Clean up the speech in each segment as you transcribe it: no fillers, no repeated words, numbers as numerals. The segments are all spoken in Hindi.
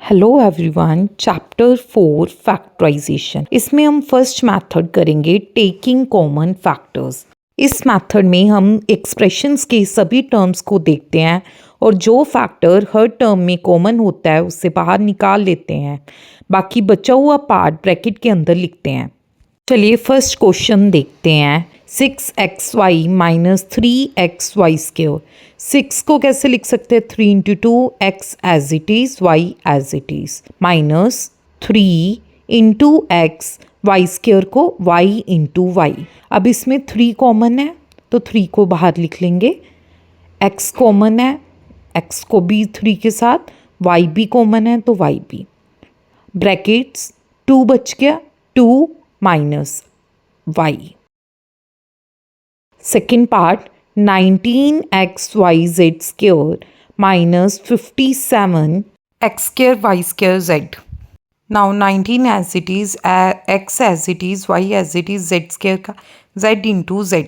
Hello everyone, chapter 4 factorisation. इसमें हम फर्स्ट मेथड करेंगे टेकिंग कॉमन फैक्टर्स। इस मेथड में हम एक्सप्रेशंस के सभी टर्म्स को देखते हैं और जो फैक्टर हर टर्म में कॉमन होता है उससे बाहर निकाल लेते हैं। बाकी बचा हुआ पार्ट ब्रैकेट के अंदर लिखते हैं। चलिए फर्स्ट क्वेश्चन देखते हैं। 6xy minus 3xy²। 6 को कैसे लिख सकते हैं? 3 into 2 x as it is, y as it is, minus 3 into x, y² को y इंटू वाई। अब इसमें 3 कॉमन है तो 3 को बाहर लिख लेंगे। x कॉमन है, x को भी 3 के साथ, y भी कॉमन है तो y भी। ब्रैकेट्स 2 बच गया, 2 minus y। Second part 19xyz² minus 57x²y²z। Now 19 as it is, x as it is, y as it is, z² का z इंटू z।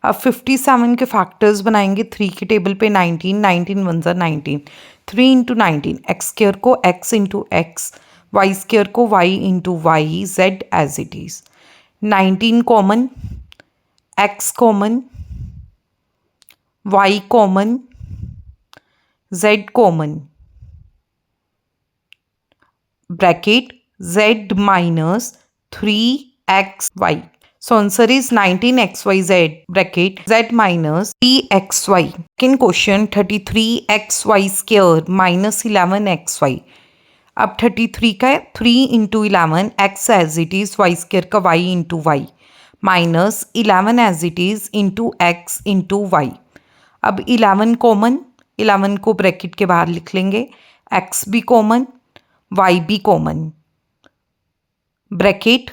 अब 57 के फैक्टर्स बनाएंगे 3 की टेबल पे। 19 19 1 ज़ा 19, 3 इंटू 19, x² को x इंटू x, y² को y into y, z as it is. 19 common, x common, y common, z common, bracket z minus 3xy. So answer is 19xyz bracket z minus 3xy. Second question 33xy² minus 11xy. अब 33 का 3 into 11, x as it is, y² का y into Y, minus 11 as it is into x into Y. अब 11 कॉमन, 11 को ब्रैकेट के बाहर लिख लेंगे। x भी कॉमन, y भी common, bracket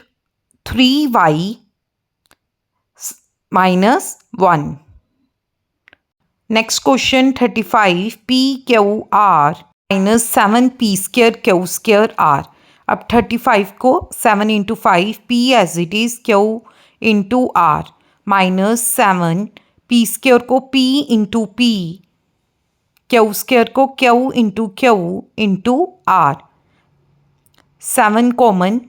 3y minus 1। Next question 35 pqr minus 7p² r। अब 35 को 7 into 5, p as it is, q into r, minus 7 p² को p इंटू p, q² को q into r। 7 common,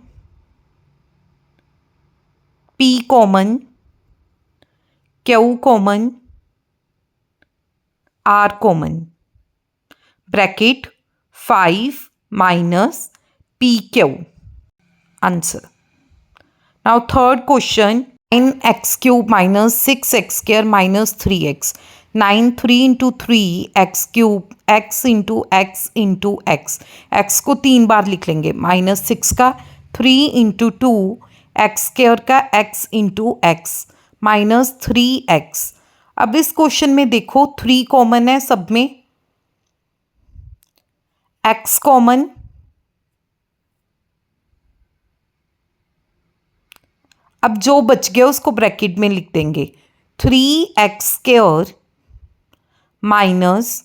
p common, q common, r common, bracket 5 minus pq। Answer. Now third question 9x³ minus 6x² minus 3x। 9 3 into 3 x³ x into x into x, x को 3 बार लिख लेंगे, माइनस 6 का 3 इंटू 2 x² का x into x, minus 3x। अब इस क्वेश्चन में देखो 3 कॉमन है सब में, x कॉमन, अब जो बच गया उसको ब्रैकेट में लिख देंगे। 3x² माइनस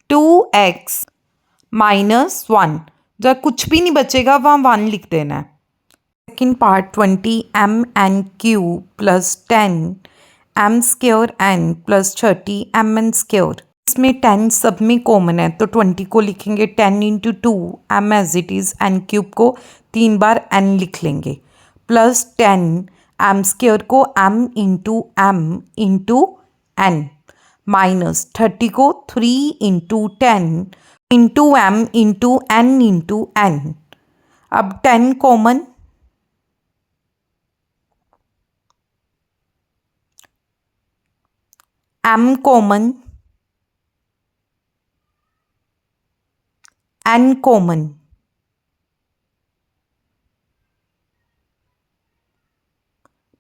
2x माइनस 1, जब कुछ भी नहीं बचेगा वहाँ 1 लिख देना है। Second part 20mn³ plus 10m² plus 30mn²। इसमें 10 सब में कॉमन है तो 20 को लिखेंगे 10 into 2 m as it is, n³ को 3 बार n लिख लेंगे, प्लस 10 m² को m इंटू n, माइनस 30 को 3 into 10 into m into n into n। अब 10 common, m common, n common,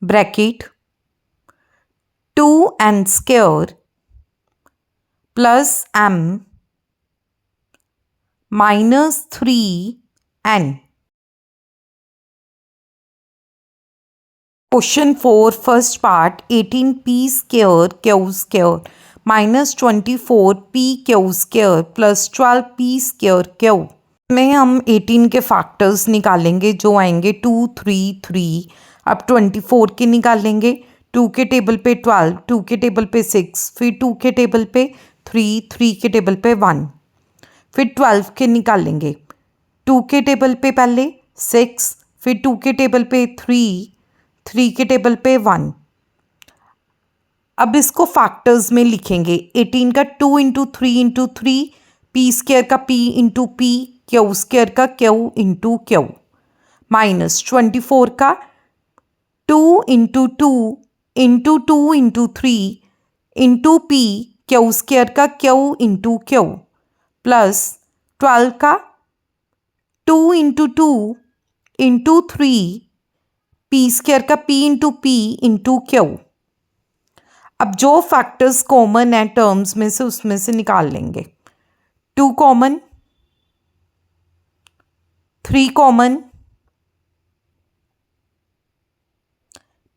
bracket 2n² plus m minus 3n। Question 4 first part 18p² minus 24p² plus 12p² में हम 18 के फैक्टर्स निकालेंगे जो आएंगे 2 3 3। अब 24 के निकालेंगे, 2 के टेबल पे 12, 2 के टेबल पे 6, फिर 2 के टेबल पे 3, 3 के टेबल पे 1, फिर 12 के निकालेंगे। 2 के टेबल पे पहले 6, फिर 2 के टेबल पे 3, 3 के टेबल पे 1। अब इसको फैक्टर्स में लिखेंगे। 18 का 2 इंटू 3 इंटू 3, पी स्क्वायर का p into P, Q square का q इंटू क्यू, माइनस 24 का 2 into 2 into 2 into 3 into p, Q square का q इंटू क्यू, प्लस 12 का 2 इंटू 2 इंटू 3, पी स्क्वायर का p into p into Q. अब जो फैक्टर्स कॉमन है टर्म्स में से उसमें से निकाल लेंगे। 2 common, 3 common,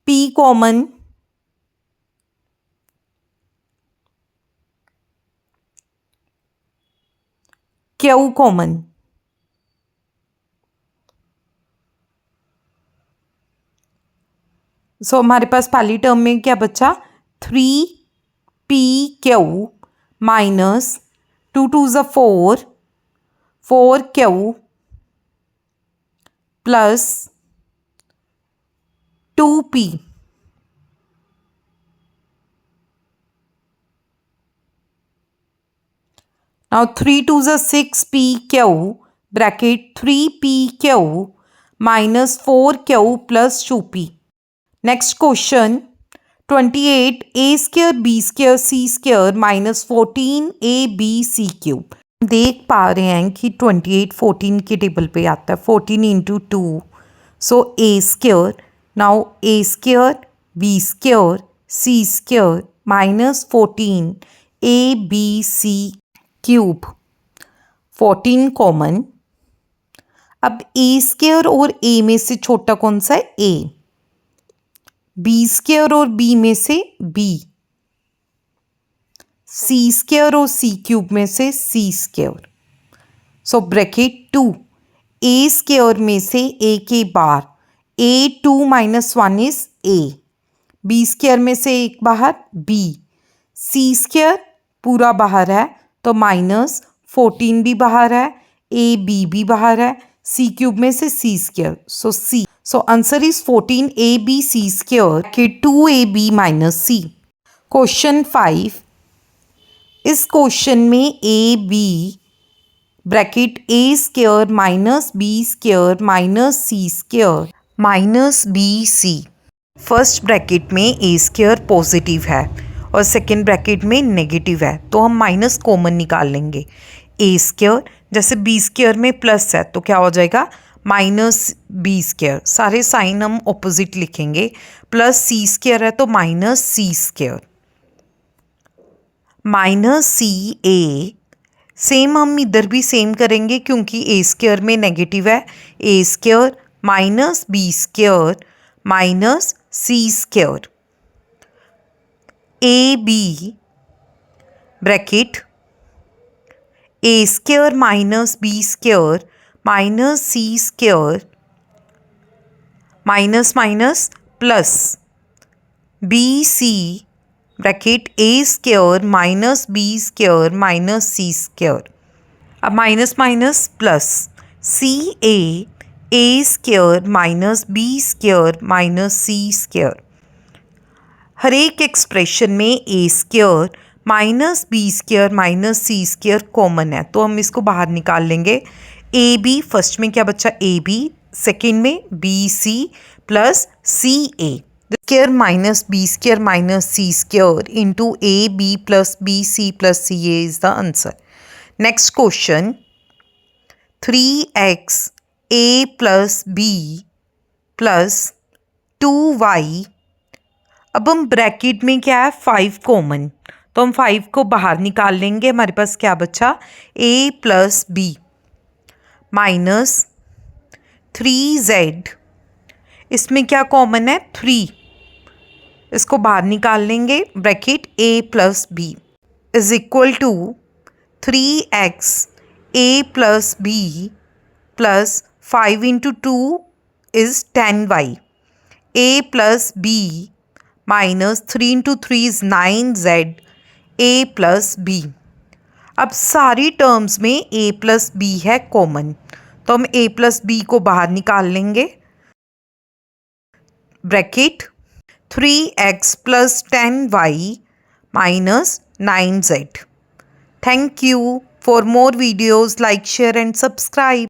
p common, q common. So हमारे पास पहली टर्म में क्या बचा? 3pq माइनस 2 2 ज़ा 4, 4q प्लस 2p। Now 3 2 ज़ा 6pq bracket 3pq minus 4q plus 2p। Next question 28 a square b square c square minus 14 ab c cube. देख पा रहे हैं कि 28 14 के टेबल पे आता है, 14 into 2, so a square. Now a square b square c square minus 14 ab c cube, 14 common. अब a स्क्वायर और a में से छोटा कौन सा है? a। बी स्क्वायर और बी में से बी, सी स्क्वायर और सी क्यूब में से C square. So bracket 2, A square में से ए के बाहर A 2 minus 1 is A, B square में से एक बाहर बी, सी स्क्वायर पूरा बाहर है तो माइनस 14 भी बाहर है, ए बी भी बाहर है, सी क्यूब में से C square, so C. So answer is 14abc square के 2ab minus c। क्वेश्चन 5, इस क्वेश्चन में ab bracket a square minus b square minus c square minus bc। First bracket में a स्क्वायर पॉजिटिव है और सेकेंड ब्रैकेट में नेगेटिव है, तो हम माइनस कॉमन निकाल लेंगे। a स्क्वायर जैसे b स्क्वायर में प्लस है तो क्या हो जाएगा? माइनस बी स्क्वायर, सारे साइन हम ऑपोजिट लिखेंगे, प्लस सी स्क्वायर है तो माइनस सी स्क्वायर, माइनस सी ए। सेम हम इधर भी सेम करेंगे क्योंकि ए स्क्वायर में नेगेटिव है, A square minus B square minus C square, A B bracket A square minus B square minus C square minus minus plus B C bracket A square minus B square minus C square. अब minus minus plus C A square minus B square minus C square. हर एक एक्सप्रेशन में A square minus B square minus C square common है तो हम इसको बाहर निकाल लेंगे। ए बी फर्स्ट में क्या बचा? ए बी, सेकेंड में B C plus C A square minus B square minus C square into A B plus B C plus C A is the answer. Next question 3x a plus B plus 2y। अब हम ब्रैकेट में क्या है? 5 कॉमन, तो हम 5 को बाहर निकाल लेंगे। हमारे पास क्या बचा? a plus B minus 3z, इसमें क्या कॉमन है? 3, इसको बाहर निकाल लेंगे। Bracket a plus B is equal to 3x a plus B plus 5 into 2 is 10y, a plus B minus 3 into 3 is 9z a plus B. अब सारी टर्म्स में a प्लस बी है कॉमन, तो हम a प्लस बी को बाहर निकाल लेंगे। Bracket 3x plus 10y minus 9z। Thank you. For more videos, like, share and subscribe.